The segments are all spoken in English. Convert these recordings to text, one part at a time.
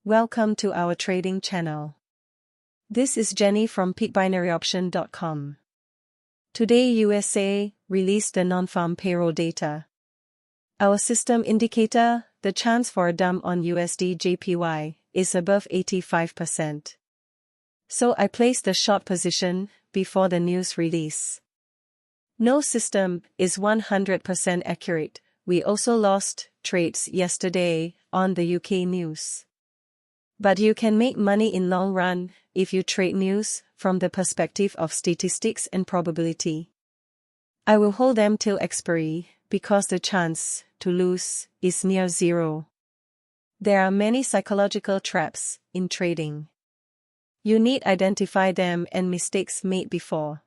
Welcome to our trading channel. This is Jenny from peakbinaryoption.com. Today USA released the non-farm payroll data. Our system indicator, the chance for a dump on USD JPY, is above 85%. So I placed the short position before the news release. No system is 100% accurate. We also lost trades yesterday on the UK news. But you can make money in long run if you trade news from the perspective of statistics and probability. I will hold them till expiry because the chance to lose is near zero. There are many psychological traps in trading. You need to identify them and mistakes made before.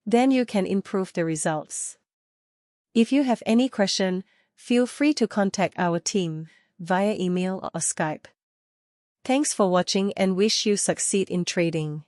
Then you can improve the results. If you have any question, feel free to contact our team via email or Skype. Thanks for watching and wish you succeed in trading.